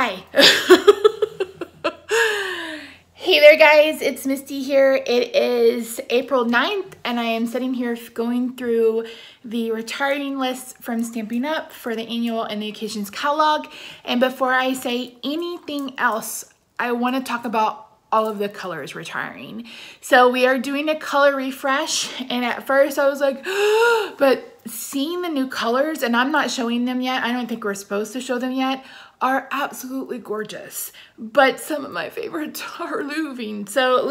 Hi. Hey there guys, it's Misty here. It is April 9th and I am sitting here going through the retiring list from Stampin' Up! For the annual and the occasions catalog. And before I say anything else, I want to talk about all of the colors retiring. So we are doing a color refresh, and at first I was like, but seeing the new colors, and I'm not showing them yet, I don't think we're supposed to show them yet, are absolutely gorgeous. But some of my favorites are leaving. So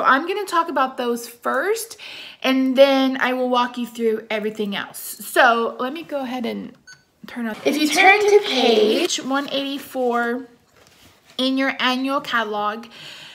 I'm gonna talk about those first, and then I will walk you through everything else. So let me go ahead and turn on. If you turn to page 184 in your annual catalog,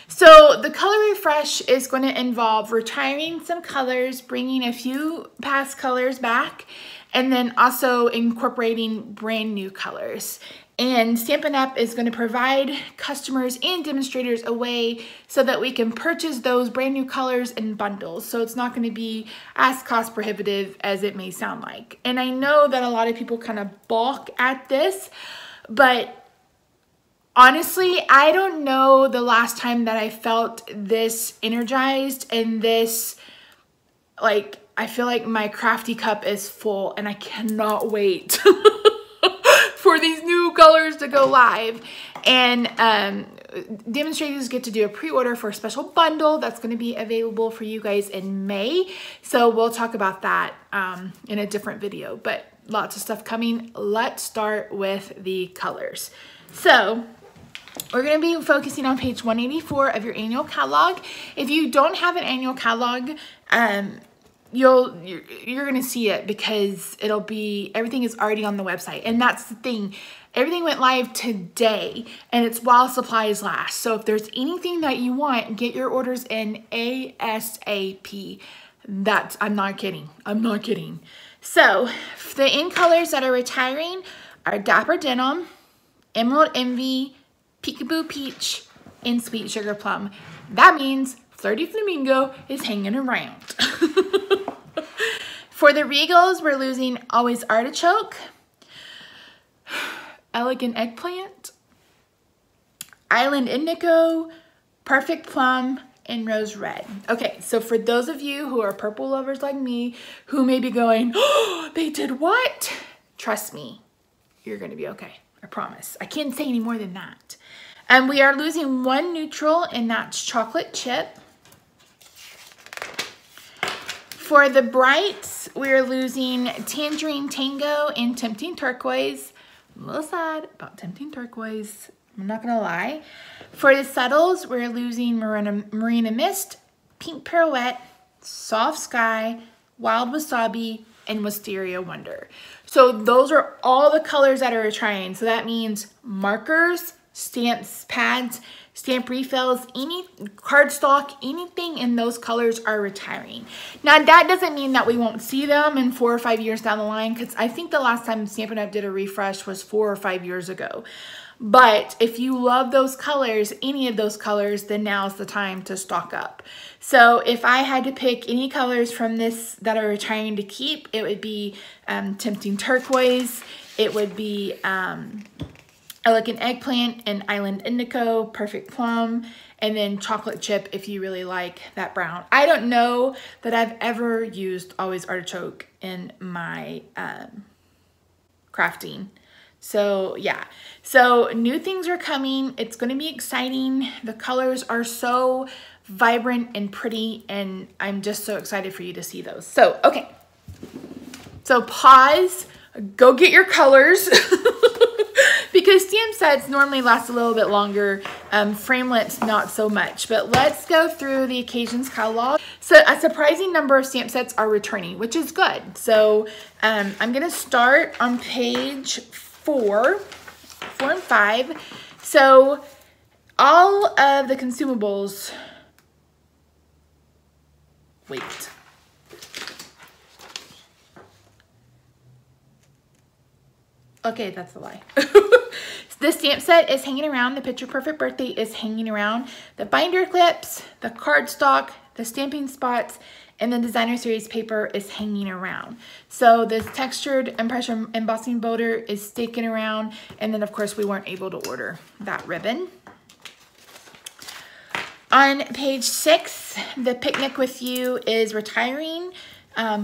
so the color refresh is going to involve retiring some colors, bringing a few past colors back, and then also incorporating brand new colors. And Stampin' Up! Is going to provide customers and demonstrators a way so that we can purchase those brand new colors in bundles. So it's not going to be as cost prohibitive as it may sound like. And I know that a lot of people kind of balk at this, but honestly, I don't know the last time that I felt this energized and this, like, I feel like my crafty cup is full and I cannot wait for these new colors to go live. And demonstrators get to do a pre-order for a special bundle that's going to be available for you guys in May. So we'll talk about that in a different video, but lots of stuff coming. Let's start with the colors. So we're going to be focusing on page 184 of your annual catalog. If you don't have an annual catalog, you're going to see it because it'll be, everything is already on the website. And that's the thing. Everything went live today and it's while supplies last. So if there's anything that you want, get your orders in ASAP. I'm not kidding. I'm not kidding. So the in colors that are retiring are Dapper Denim, Emerald Envy, Peekaboo Peach, and Sweet Sugar Plum. That means Flirty Flamingo is hanging around. For the Regals, we're losing Always Artichoke, Elegant Eggplant, Island Indigo, Perfect Plum, and Rose Red. Okay, so for those of you who are purple lovers like me, who may be going, oh, they did what? Trust me, you're gonna be okay. I promise. I can't say any more than that. And we are losing one neutral, and that's Chocolate Chip. For the Brights, we're losing Tangerine Tango and Tempting Turquoise. I'm a little sad about Tempting Turquoise, I'm not gonna lie. For the Subtles, we're losing Marina Mist, Pink Pirouette, Soft Sky, Wild Wasabi, and Wisteria Wonder. So those are all the colors that are retiring. So that means markers, stamps, pads, stamp refills, any cardstock, anything in those colors are retiring. Now that doesn't mean that we won't see them in 4 or 5 years down the line, because I think the last time Stampin' Up! Did a refresh was 4 or 5 years ago. But if you love those colors, any of those colors, then now's the time to stock up. So if I had to pick any colors from this that are retiring to keep, it would be Tempting Turquoise, it would be Elegant Eggplant and Island Indigo, Perfect Plum, and then Chocolate Chip if you really like that brown. I don't know that I've ever used Always Artichoke in my crafting. So yeah, so new things are coming. It's going to be exciting. The colors are so vibrant and pretty, and I'm just so excited for you to see those. So, okay. So pause, go get your colors. Because stamp sets normally last a little bit longer, framelits not so much. But let's go through the occasions catalog. So a surprising number of stamp sets are returning, which is good. So I'm going to start on page 4 and 5. So all of the consumables, wait. Okay, that's a lie. The stamp set is hanging around. The Picture Perfect Birthday is hanging around. The binder clips, the cardstock, the stamping spots, and the designer series paper is hanging around. So this textured impression embossing border is sticking around, and then of course we weren't able to order that ribbon. On page 6, the Picnic with You is retiring,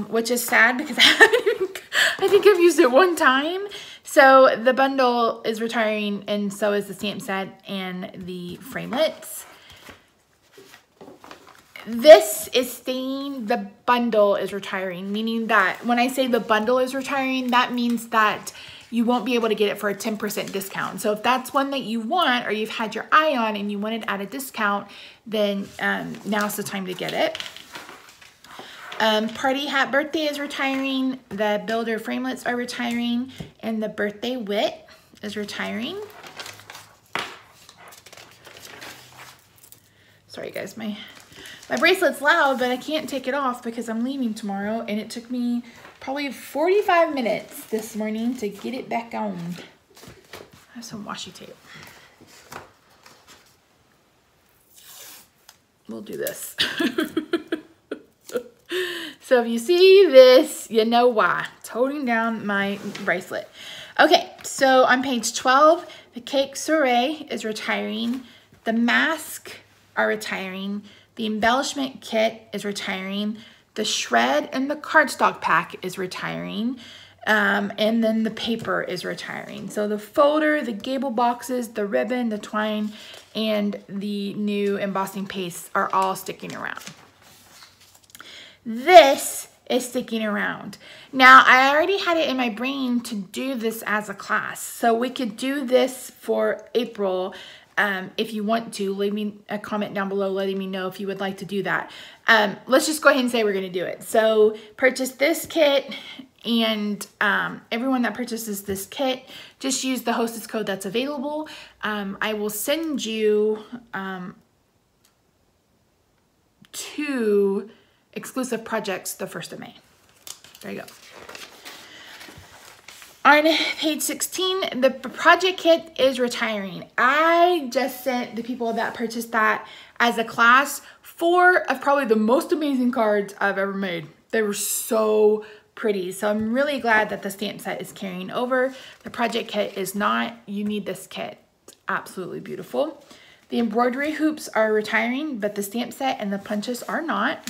which is sad because I think I've used it one time. So the bundle is retiring, and so is the stamp set and the framelits. This is staying, the bundle is retiring, meaning that when I say the bundle is retiring, that means that you won't be able to get it for a 10% discount. So if that's one that you want or you've had your eye on and you wanted at a discount, then now's the time to get it. Party Hat Birthday is retiring, the Builder Framelits are retiring, and the Birthday Wit is retiring. Sorry guys, my bracelet's loud, but I can't take it off because I'm leaving tomorrow, and it took me probably 45 minutes this morning to get it back on. I have some washi tape. We'll do this. So if you see this, you know why. It's holding down my bracelet. Okay, so on page 12, the Cake Soiree is retiring. The mask are retiring. The embellishment kit is retiring. The shred and the cardstock pack is retiring. And then the paper is retiring. So the folder, the gable boxes, the ribbon, the twine, and the new embossing paste are all sticking around. This is sticking around. Now, I already had it in my brain to do this as a class. So we could do this for April. If you want to, leave me a comment down below letting me know if you would like to do that. Let's just go ahead and say we're going to do it. So purchase this kit, and everyone that purchases this kit, just use the hostess code that's available. I will send you 2 exclusive projects the 1st of May. There you go. On page 16, the project kit is retiring. I just sent the people that purchased that as a class 4 of probably the most amazing cards I've ever made. They were so pretty. So I'm really glad that the stamp set is carrying over. The project kit is not. You need this kit. It's absolutely beautiful. The embroidery hoops are retiring, but the stamp set and the punches are not.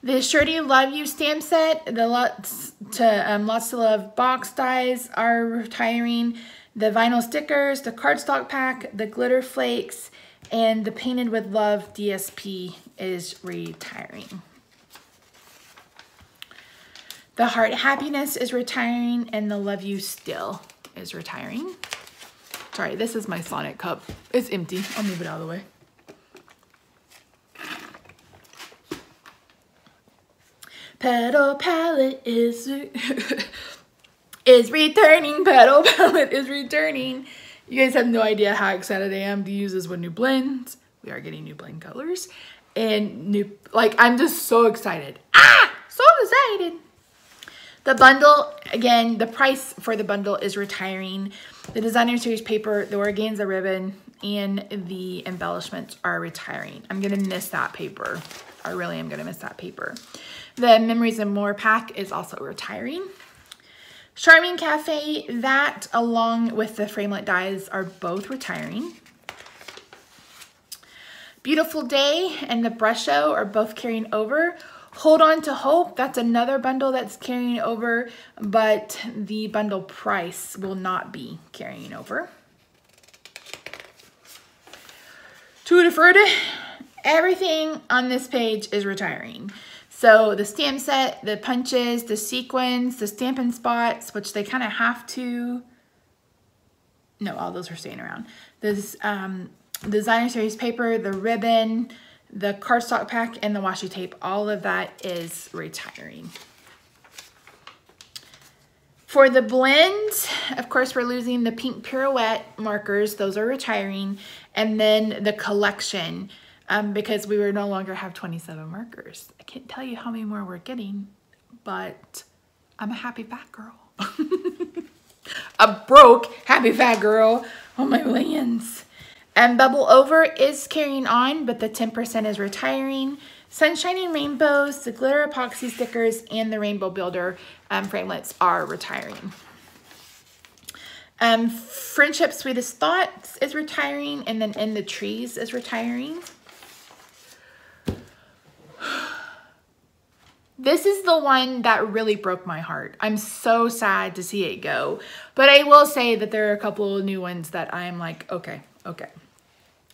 The Surety Love You stamp set, the Lots to Love box dies are retiring. The vinyl stickers, the cardstock pack, the glitter flakes, and the Painted with Love DSP is retiring. The Heart Happiness is retiring, and the Love You Still is retiring. Sorry, this is my Sonic cup. It's empty. I'll move it out of the way. Petal Palette is returning. Petal Palette is returning. You guys have no idea how excited I am to use this with new blends. We are getting new blend colors and new, like, I'm just so excited. So excited. The bundle, again, the price for the bundle is retiring. The designer series paper, the organza ribbon, and the embellishments are retiring. I'm gonna miss that paper. I really am gonna miss that paper. The Memories and More pack is also retiring. Charming Cafe, that along with the framelit dies are both retiring. Beautiful Day and the Brush Show are both carrying over. Hold On to Hope, that's another bundle that's carrying over, but the bundle price will not be carrying over. Tutti Frutti, everything on this page is retiring. So the stamp set, the punches, the sequins, the Stampin' spots, which they kind of have to, no, all those are staying around. This designer series paper, the ribbon, the cardstock pack, and the washi tape, all of that is retiring. For the blend, of course, we're losing the pink pirouette markers. Those are retiring. And then the collection, because we will no longer have 27 markers. I can't tell you how many more we're getting, but I'm a happy fat girl. A broke happy fat girl. Oh my lands. And Bubble Over is carrying on, but the 10% is retiring. Sunshine and Rainbows, the glitter epoxy stickers, and the Rainbow Builder framelits are retiring. Friendship Sweetest Thoughts is retiring, and then In the Trees is retiring. This is the one that really broke my heart. I'm so sad to see it go, but I will say that there are a couple of new ones that I'm like, okay.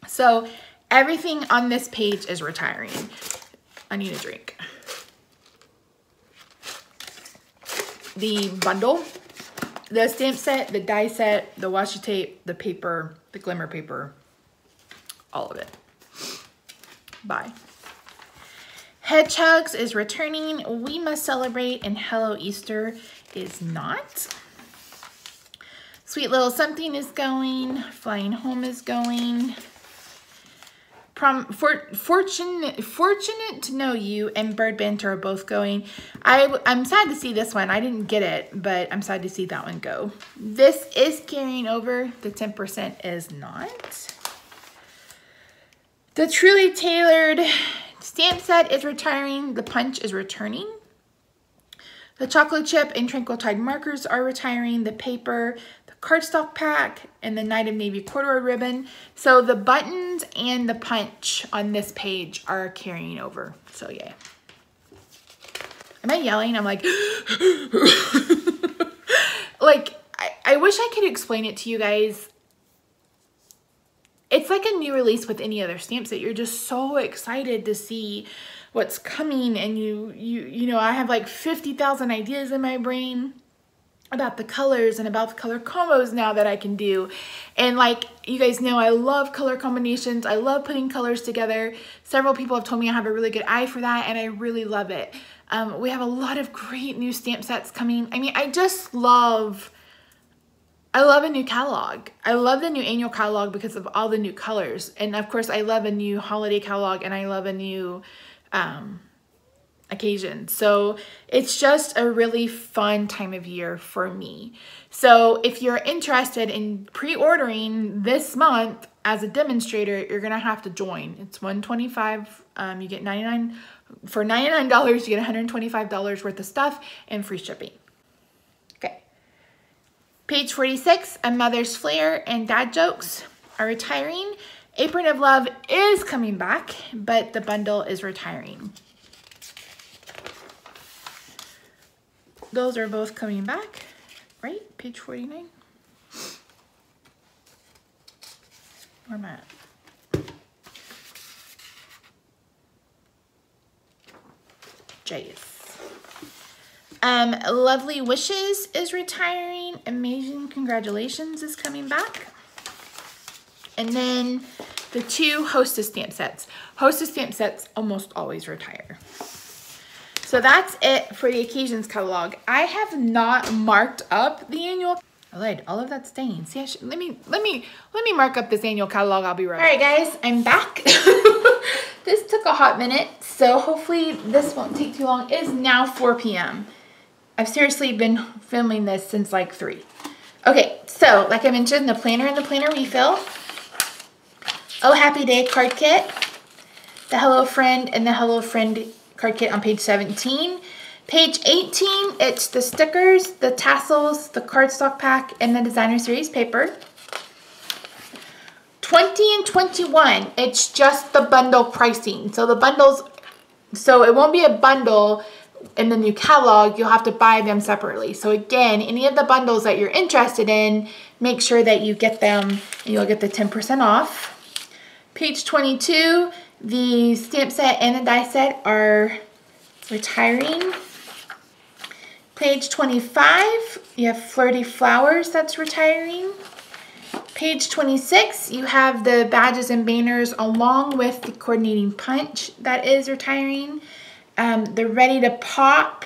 So everything on this page is retiring. I need a drink. The bundle, the stamp set, the die set, the washi tape, the paper, the glimmer paper, all of it. Bye. Hedgehogs is returning. We Must Celebrate and Hello Easter is not. Sweet Little Something is going. Flying Home is going. Fortunate to Know You and Bird Banter are both going. I'm sad to see this one. I didn't get it, but I'm sad to see that one go. This is carrying over. The 10% is not. The Truly Tailored stamp set is retiring. The Punch is returning. The Chocolate Chip and Tranquil Tide markers are retiring. The paper, the cardstock pack, and the Night of Navy corduroy ribbon. So the buttons and the punch on this page are carrying over. So yeah. Am I yelling? I'm like, like, I wish I could explain it to you guys. It's like a new release with any other stamp set. You're just so excited to see what's coming, and you know, I have like 50,000 ideas in my brain about the colors and about the color combos now that I can do. And like you guys know, I love color combinations. I love putting colors together. Several people have told me I have a really good eye for that, and I really love it. We have a lot of great new stamp sets coming. I mean, I love a new catalog. I love the new annual catalog because of all the new colors. And of course, I love a new holiday catalog, and I love a new occasion. So it's just a really fun time of year for me. So if you're interested in pre-ordering this month as a demonstrator, you're gonna have to join. It's $125. You get $99. For $99, you get $125 worth of stuff and free shipping. Okay. Page 46, A Mother's Flair and Dad Jokes are retiring. Apron of Love is coming back, but the bundle is retiring. Those are both coming back, right? Page 49. Where am I at? Jace. Lovely Wishes is retiring. Amazing Congratulations is coming back. And then the two Hostess stamp sets. Hostess stamp sets almost always retire. So that's it for the Occasions catalog. I have not marked up the annual. I lied, all of that staying. See, let me mark up this annual catalog. I'll be right back. All right, guys, I'm back. This took a hot minute, so hopefully this won't take too long. It is now 4 p.m. I've seriously been filming this since like 3. Okay, so like I mentioned, the planner and the planner refill. Oh Happy Day card kit. The Hello Friend and the Hello Friend card kit on page 17. Page 18, it's the stickers, the tassels, the cardstock pack, and the designer series paper. 20 and 21, it's just the bundle pricing. So the bundles, so it won't be a bundle in the new catalog. You'll have to buy them separately. So again, any of the bundles that you're interested in, make sure that you get them and you'll get the 10% off. Page 22, the stamp set and the die set are retiring. Page 25, you have Flirty Flowers, that's retiring. Page 26, you have the badges and banners along with the coordinating punch that is retiring. The Ready to Pop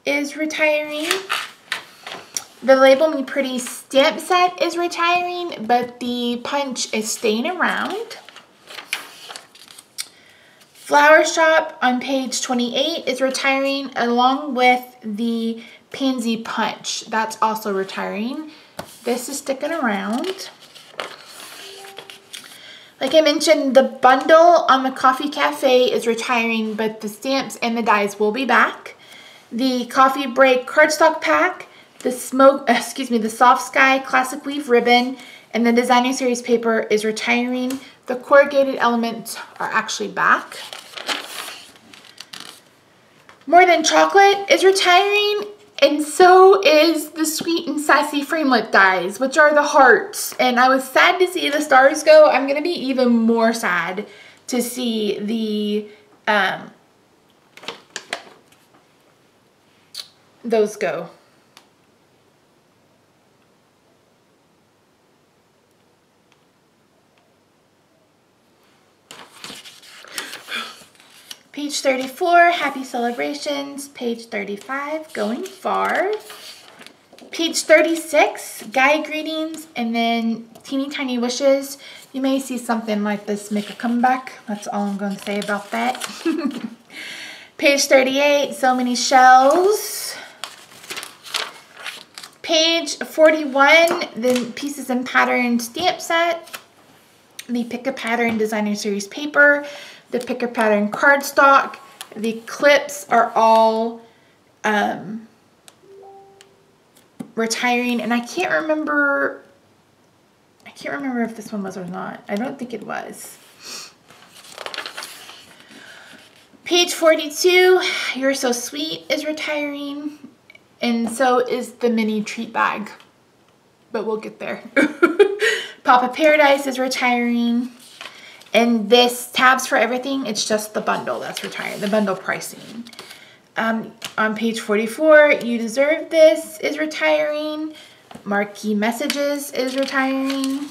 is retiring. The Label Me Pretty stamp set is retiring, but the punch is staying around. Flower Shop on page 28 is retiring along with the Pansy Punch. That's also retiring. This is sticking around. Like I mentioned, the bundle on the Coffee Cafe is retiring, but the stamps and the dies will be back. The Coffee Break cardstock pack, the Soft Sky Classic Weave ribbon, and the Designer Series paper is retiring. The corrugated elements are actually back. More Than Chocolate is retiring, and so is the Sweet and Sassy Framelit dies, which are the hearts. And I was sad to see the stars go. I'm going to be even more sad to see the those go. Page 34, Happy Celebrations. Page 35, Going Far. Page 36, Guy Greetings, and then Teeny Tiny Wishes. You may see something like this make a comeback. That's all I'm going to say about that. Page 38, So Many Shells. Page 41, the Pieces and Pattern stamp set. The Pick a Pattern Designer Series paper. The Pick a Pattern cardstock. The clips are all retiring, and I can't remember if this one was or not. I don't think it was. Page 42, You're So Sweet is retiring, and so is the mini treat bag, but we'll get there. Papa Paradise is retiring. And this Tabs for Everything, it's just the bundle that's retiring, the bundle pricing. On page 44, You Deserve This is retiring. Marquee Messages is retiring.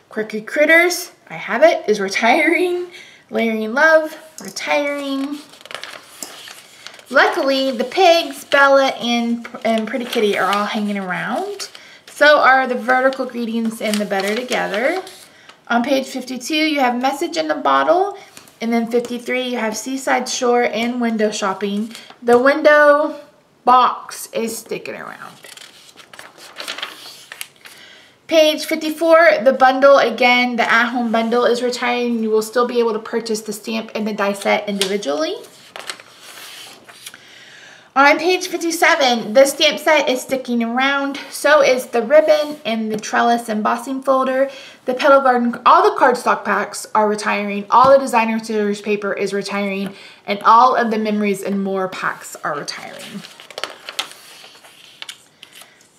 Quirky Critters, I Have It, is retiring. Layering Love, retiring. Luckily, the pigs, Bella, and Pretty Kitty are all hanging around. So are the Vertical Greetings and the Better Together. On page 52, you have Message in the Bottle, and then 53, you have Seaside Shore and Window Shopping. The window box is sticking around. Page 54, the bundle, again, the at-home bundle is retiring. You will still be able to purchase the stamp and the die set individually. On page 57, the stamp set is sticking around. So is the ribbon and the trellis embossing folder. The Petal Garden, all the cardstock packs are retiring. All the Designer Series paper is retiring. And all of the Memories and More packs are retiring.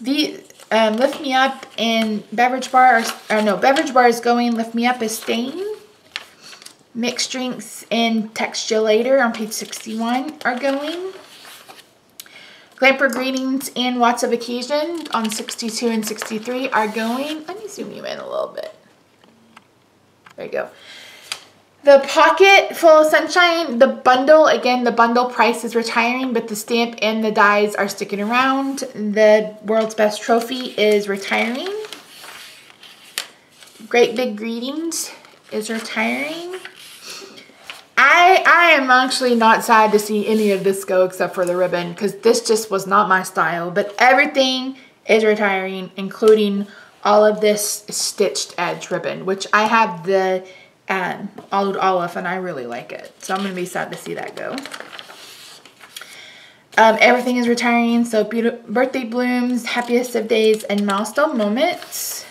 The Lift Me Up and Beverage Bar, Beverage Bar is going. Lift Me Up is staying. Mixed Drinks and Textulator on page 61 are going. Glamper Greetings and Watts of Occasion on 62 and 63 are going. Let me zoom you in a little bit. There you go. The Pocket Full of Sunshine, the bundle, again, the bundle price is retiring, but the stamp and the dies are sticking around. The World's Best Trophy is retiring. Great Big Greetings is retiring. I am actually not sad to see any of this go except for the ribbon, because this just was not my style. But everything is retiring, including all of this stitched edge ribbon, which I have the Untitled and I really like it. So I'm going to be sad to see that go. Everything is retiring. So Birthday Blooms, Happiest of Days, and Milestone Moments.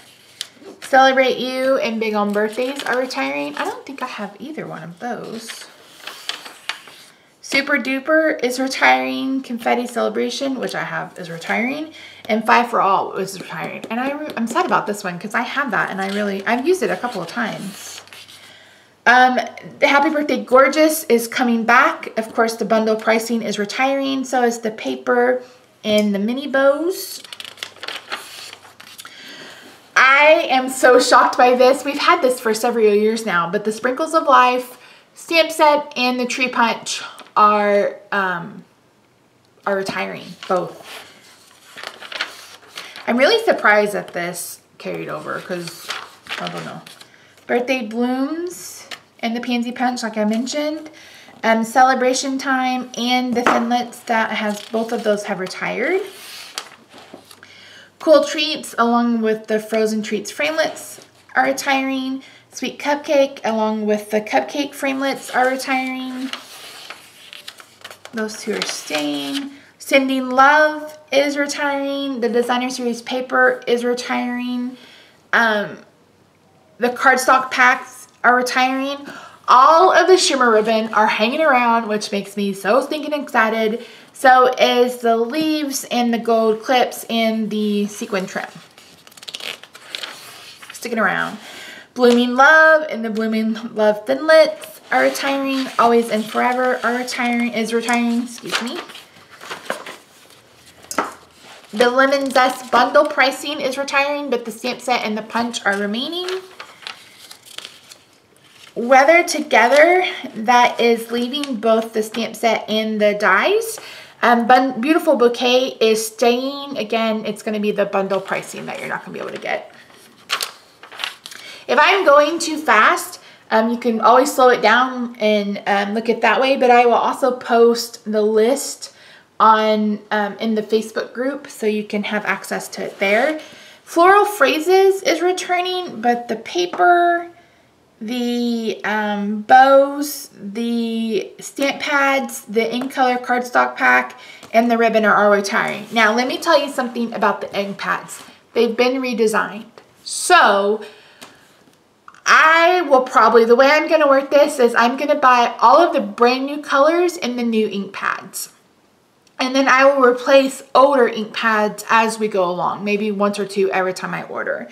Celebrate You and Big on Birthdays are retiring. I don't think I have either one of those. Super Duper is retiring. Confetti Celebration, which I have, is retiring. And 5 for All is retiring. And I'm sad about this one because I have that and I've used it a couple of times. The Happy Birthday Gorgeous is coming back. Of course, the bundle pricing is retiring. So is the paper and the mini bows. I am so shocked by this. We've had this for several years now, but the Sprinkles of Life stamp set and the Tree Punch are retiring, both. I'm really surprised that this carried over because, I don't know. Birthday Blooms and the Pansy Punch, like I mentioned. Celebration Time and the Thinlits, that has both of those have retired. Cool Treats along with the Frozen Treats Framelits are retiring. Sweet Cupcake, along with the cupcake framelets, are retiring. Those two are staying. Sending Love is retiring. The Designer Series paper is retiring. The cardstock packs are retiring. All of the shimmer ribbon are hanging around, which makes me so stinking excited. So is the leaves and the gold clips and the sequin trim. Sticking around. Blooming Love and the Blooming Love Thinlits are retiring. Always and Forever are retiring, excuse me. The Lemon Zest bundle pricing is retiring, but the stamp set and the punch are remaining. Weather Together, that is leaving both the stamp set and the dies. Beautiful Bouquet is staying. Again, it's going to be the bundle pricing that you're not going to be able to get. If I'm going too fast, you can always slow it down and look at that way, but I will also post the list on in the Facebook group so you can have access to it there. Floral Phrases is returning, but the paper, the bows, the stamp pads, the ink color cardstock pack, and the ribbon are all retiring. Now, let me tell you something about the ink pads. They've been redesigned. So I will probably, the way I'm going to work this is I'm going to buy all of the brand new colors and the new ink pads. And then I will replace older ink pads as we go along, maybe once or two every time I order.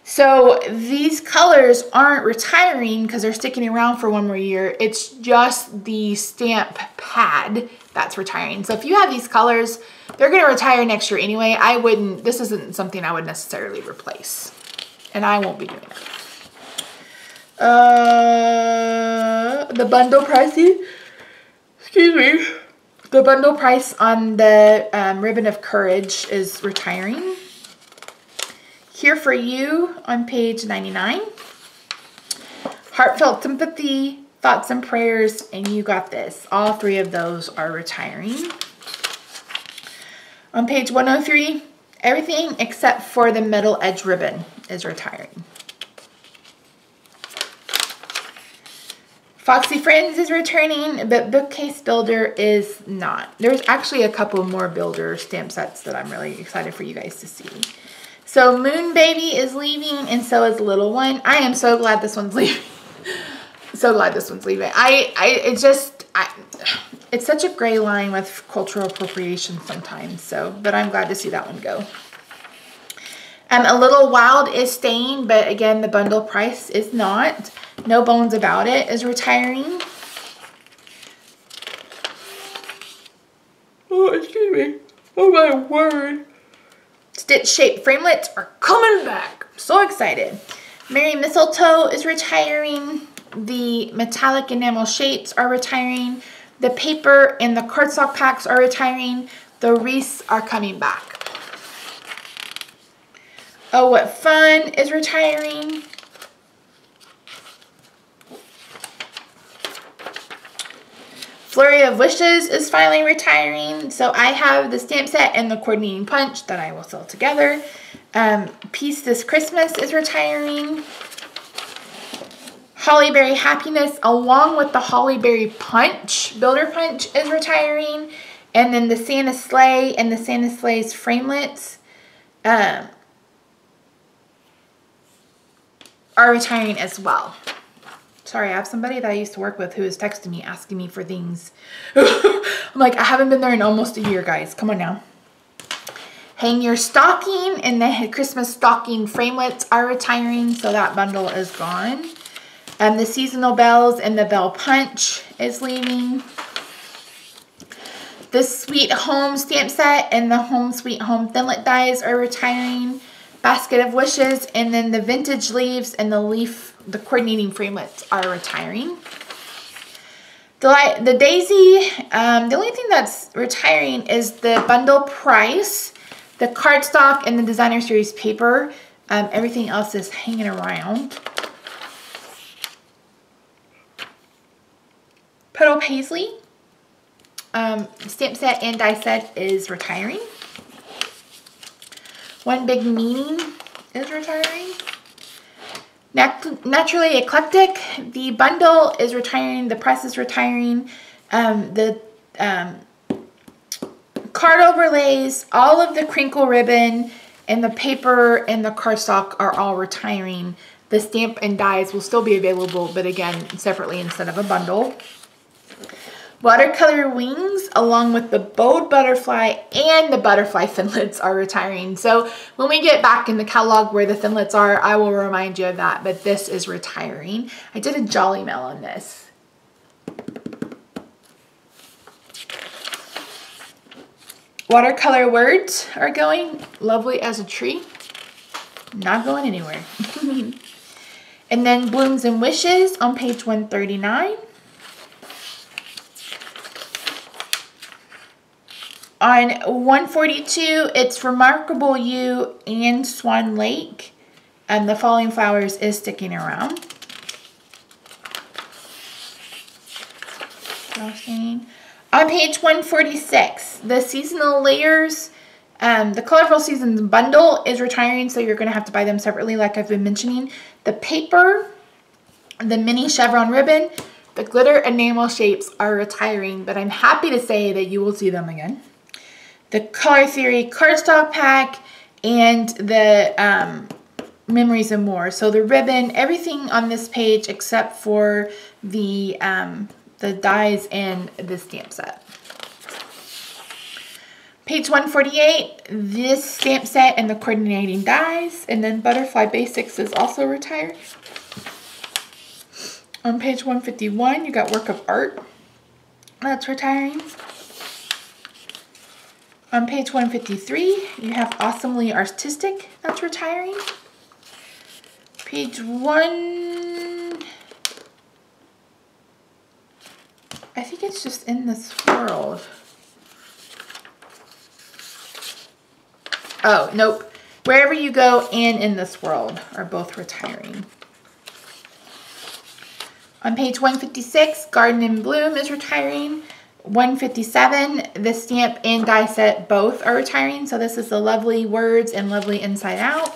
So these colors aren't retiring because they're sticking around for one more year. It's just the stamp pad that's retiring. So if you have these colors, they're going to retire next year anyway. This isn't something I would necessarily replace. And I won't be doing that. The bundle pricing, excuse me, the bundle price on the Ribbon of Courage is retiring. Here for You on page 99. Heartfelt Sympathy, Thoughts and Prayers, and You Got This. All three of those are retiring. On page 103, everything except for the metal edge ribbon is retiring. Foxy Friends is returning, but Bookcase Builder is not. There's actually a couple more builder stamp sets that I'm really excited for you guys to see. So Moon Baby is leaving, and so is Little One. I am so glad this one's leaving. So glad this one's leaving. It's such a gray line with cultural appropriation sometimes. So, but I'm glad to see that one go. A Little Wild is staying, but again, the bundle price is not. No Bones About It is retiring. Oh, excuse me. Oh my word. Stitch Shape Framelits are coming back. I'm so excited. Merry Mistletoe is retiring. The metallic enamel shapes are retiring. The paper and the cardstock packs are retiring. The wreaths are coming back. Oh What Fun is retiring. Flurry of Wishes is finally retiring. So I have the stamp set and the coordinating punch that I will sell together. Peace This Christmas is retiring. Hollyberry Happiness, along with the Hollyberry Punch, Builder Punch, is retiring. And then the Santa Sleigh and the Santa Sleigh's framelits are retiring as well. Sorry, I have somebody that I used to work with who is texting me, asking me for things. I'm like, I haven't been there in almost a year, guys. Come on now. Hang Your Stocking and the Christmas Stocking framelits are retiring, so that bundle is gone. The Seasonal Bells and the Bell Punch is leaving. The Sweet Home stamp set and the Home Sweet Home Thinlet dies are retiring. Basket of Wishes and then the Vintage Leaves and the coordinating framelits are retiring. The Daisy, the only thing that's retiring is the bundle price, the cardstock, and the Designer Series paper. Everything else is hanging around. Petal Paisley, stamp set and die set is retiring. One Big Meaning is retiring. Naturally Eclectic, the bundle is retiring, the press is retiring, the card overlays, all of the crinkle ribbon, and the paper and the cardstock are all retiring. The stamp and dies will still be available, but again, separately instead of a bundle. Watercolor wings, along with the bowed butterfly and the butterfly thinlits are retiring. So when we get back in the catalog where the thinlits are, I will remind you of that, but this is retiring. I did a Jolly Mail on this. Watercolor words are going. Lovely as a tree. Not going anywhere. And then Blooms and Wishes on page 139. On 142, it's Remarkable You and Swan Lake. And the Falling Flowers is sticking around. On page 146, the seasonal layers, the Colorful Seasons bundle is retiring, so you're going to have to buy them separately like I've been mentioning. The paper, the mini chevron ribbon, the glitter enamel shapes are retiring, but I'm happy to say that you will see them again. The Color Theory cardstock pack and the Memories and More. So the ribbon, everything on this page except for the dies and the stamp set. Page 148, this stamp set and the coordinating dies, and then Butterfly Basics is also retired. On page 151, you got Work of Art, that's retiring. On page 153, you have Awesomely Artistic, that's retiring. Page 1, I think it's just In This World. Oh, nope. Wherever You Go and In This World are both retiring. On page 156, Garden in Bloom is retiring. 157, the stamp and die set both are retiring. So this is the Lovely Words and Lovely Inside Out.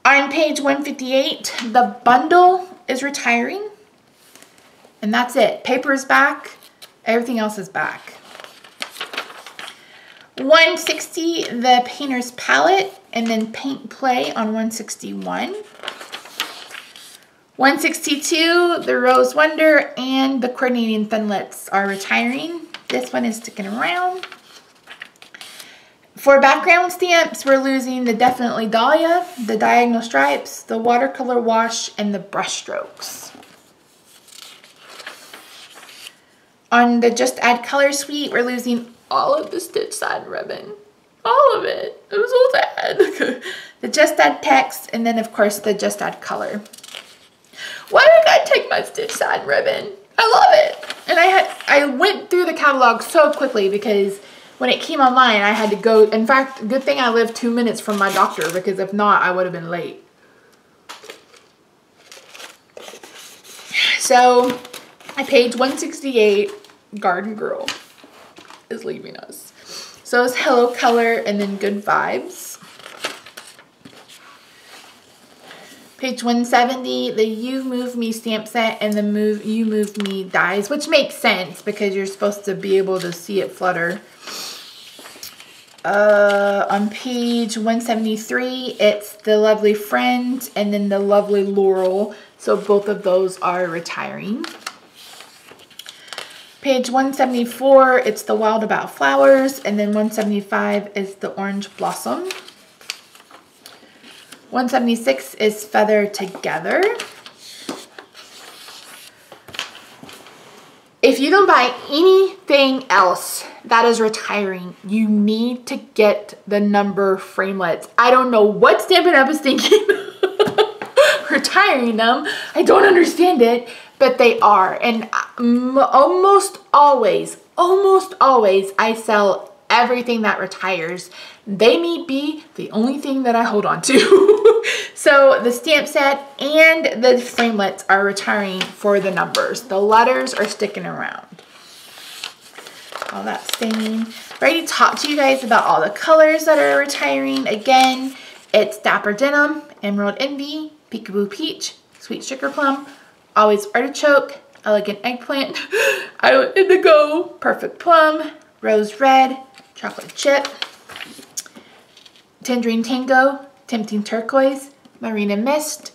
On page 158, the bundle is retiring. And that's it. Paper is back. Everything else is back. 160, the Painter's Palette, and then Paint Play on 161. 162, the Rose Wonder and the Coordinating Thinlits are retiring. This one is sticking around. For background stamps, we're losing the Definitely Dahlia, the Diagonal Stripes, the Watercolor Wash, and the Brush Strokes. On the Just Add Color suite, we're losing all of the stitch satin ribbon. All of it. It was so sad. The Just Add Text, and then of course the Just Add Color. Why did I take my stitch satin ribbon? I love it. And I went through the catalog so quickly because when it came online, I had to go. In fact, good thing I live 2 minutes from my doctor, because if not, I would have been late. So, at page 168, Garden Girl is leaving us. So is Hello Color and then Good Vibes. Page 170, the You Move Me stamp set and the You Move Me dies, which makes sense because you're supposed to be able to see it flutter. On page 173, it's the Lovely Friend and then the Lovely Laurel. So both of those are retiring. Page 174, it's the Wild About Flowers, and then 175 is the Orange Blossom. 176 is Feather Together. If you don't buy anything else that is retiring, you need to get the number framelets. I don't know what Stampin' Up! Is thinking retiring them. I don't understand it, but they are. And almost always I sell everything that retires. They may be the only thing that I hold on to. So the stamp set and the framelets are retiring for the numbers. The letters are sticking around. All that staying. Ready to talk to you guys about all the colors that are retiring. Again, It's Dapper Denim, Emerald Envy, Peekaboo Peach, Sweet Sugar Plum, Always Artichoke, Elegant Eggplant, Island Indigo, Perfect Plum, Rose Red, Chocolate Chip, Tangerine Tango, Tempting Turquoise, Marina Mist,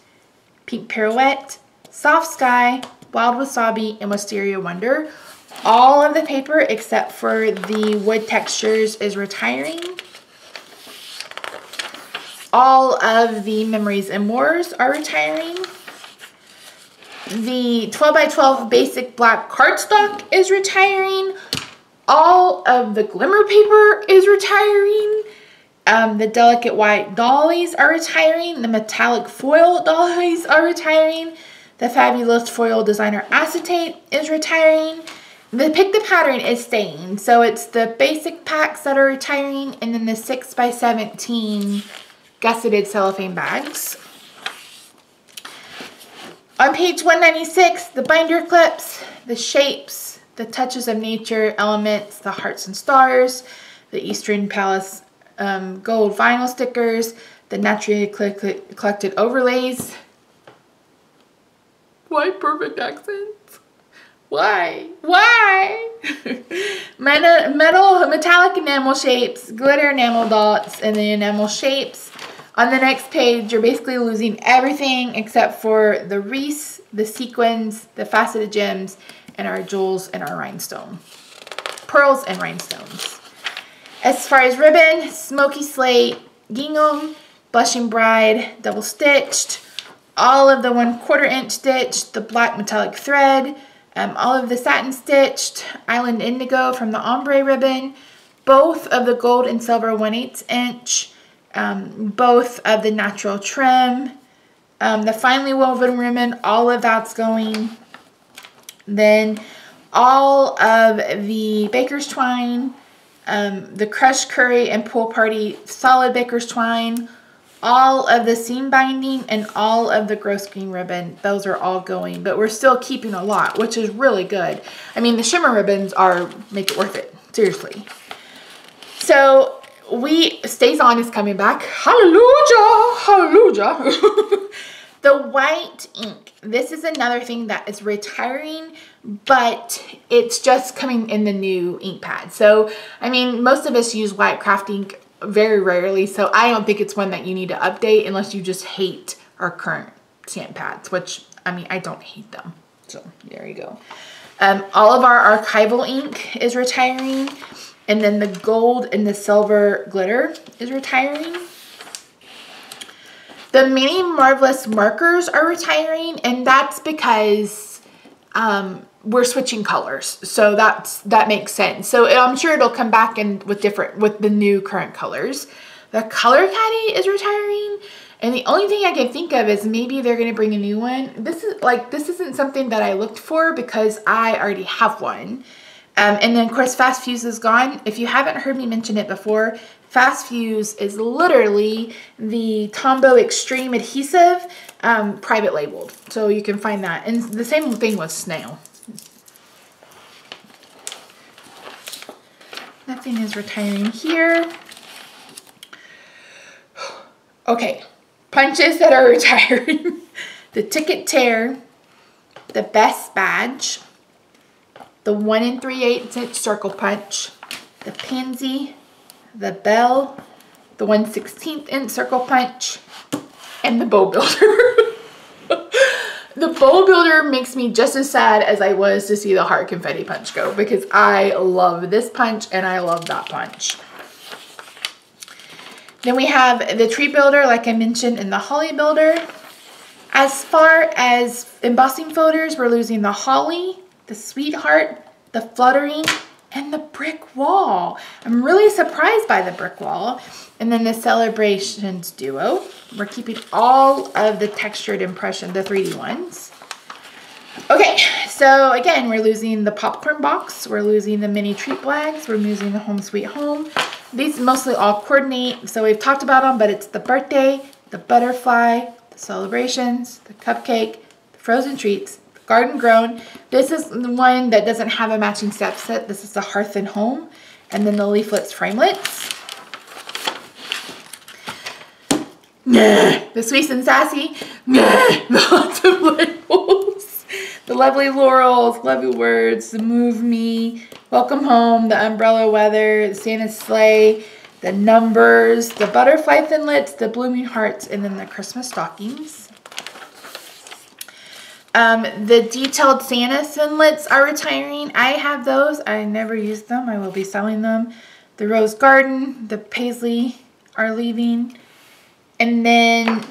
Pink Pirouette, Soft Sky, Wild Wasabi, and Wisteria Wonder. All of the paper except for the wood textures is retiring. All of the Memories and Mores are retiring. The 12 by 12 basic black cardstock is retiring. All of the glimmer paper is retiring. The delicate white dollies are retiring. The metallic foil dollies are retiring. The fabulous foil designer acetate is retiring. The Pick the Pattern is staying. So it's the basic packs that are retiring, and then the 6 by 17 gusseted cellophane bags. On page 196, the binder clips, the shapes, the touches of nature elements, the hearts and stars, the Eastern Palace gold vinyl stickers, the naturally collected overlays. Why perfect accents? Why? Metal, metallic enamel shapes, glitter enamel dots, and the enamel shapes. On the next page, you're basically losing everything except for the wreaths, the sequins, the faceted gems, and our jewels and our rhinestone. Pearls and rhinestones. As far as ribbon, Smoky Slate, gingham, Blushing Bride, double stitched, all of the 1/4 inch stitched, the black metallic thread, all of the satin stitched, Island Indigo from the ombre ribbon, both of the gold and silver 1/8 inch, both of the natural trim, the finely woven ribbon, all of that's going. Then all of the baker's twine, the crushed curry and pool party solid baker's twine, all of the seam binding, and all of the gross green ribbon. Those are all going, but we're still keeping a lot, which is really good. I mean, the shimmer ribbons make it worth it, seriously. So Stays On is coming back. Hallelujah, hallelujah. The white ink. This is another thing that is retiring, but it's just coming in the new ink pad. So, I mean, most of us use white craft ink very rarely, so I don't think it's one that you need to update unless you just hate our current stamp pads, which, I mean, I don't hate them. So, there you go. All of our archival ink is retiring. And then the gold and the silver glitter is retiring. The mini Marvelous markers are retiring, and that's because we're switching colors. So that makes sense. So I'm sure it'll come back in with the new current colors. The Color Caddy is retiring. And the only thing I can think of is maybe they're going to bring a new one. This isn't something that I looked for because I already have one. And then, of course, Fast Fuse is gone. If you haven't heard me mention it before, Fast Fuse is literally the Tombow Extreme Adhesive, private labeled. So you can find that. And the same thing with Snail. Nothing is retiring here. Okay, punches that are retiring. The Ticket Tear, the Best Badge, the 1 3/8 inch circle punch, the Pansy, the Bell, the 1/16 inch circle punch, and the Bow Builder. The Bow Builder makes me just as sad as I was to see the Heart Confetti punch go, because I love this punch and I love that punch. Then we have the Tree Builder, like I mentioned, and the Holly Builder. As far as embossing folders, we're losing the Holly, the Sweetheart, the Fluttering, and the Brick Wall. I'm really surprised by the Brick Wall. And then the Celebrations Duo. We're keeping all of the textured impression, the 3D ones. Okay, so again, we're losing the Popcorn Box. We're losing the Mini Treat Bags. We're losing the Home Sweet Home. These mostly all coordinate, so we've talked about them, but it's the Birthday, the Butterfly, the Celebrations, the Cupcake, the Frozen Treats, Garden Grown. This is the one that doesn't have a matching step set. This is the Hearth and Home. And then the Leaflets Framelets. The Sweet and Sassy, the Lots of Labels, the Lovely Laurels, Lovely Words, the Move Me, Welcome Home, the Umbrella Weather, the Santa's Sleigh, the Numbers, the Butterfly Thinlits, the Blooming Hearts, and then the Christmas Stockings. The Detailed Santa Thinlits are retiring. I have those. I never used them. I will be selling them. The Rose Garden, the Paisley are leaving. And then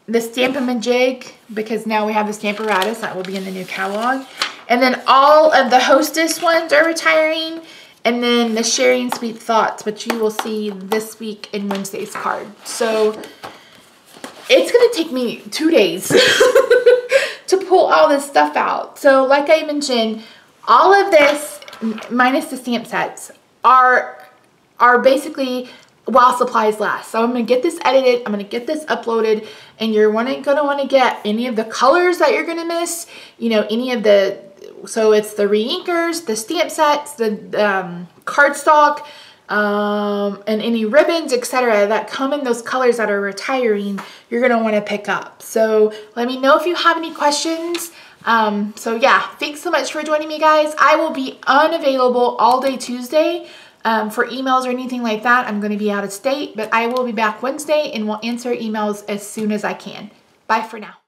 the Stampin' Jig, because now we have the Stamparatus, that will be in the new catalog. And then all of the Hostess ones are retiring. And then the Sharing Sweet Thoughts, which you will see this week in Wednesday's card. So it's going to take me 2 days to pull all this stuff out. So like I mentioned, all of this, minus the stamp sets, are basically while supplies last. So I'm going to get this edited, I'm going to get this uploaded, and you're going to want to get any of the colors that you're going to miss, you know, any of the, so it's the re-inkers, the stamp sets, the cardstock, and any ribbons, etc. that come in those colors that are retiring, you're going to want to pick up. So let me know if you have any questions. So yeah, thanks so much for joining me, guys. I will be unavailable all day Tuesday. For emails or anything like that. I'm going to be out of state, but I will be back Wednesday and will answer emails as soon as I can. Bye for now.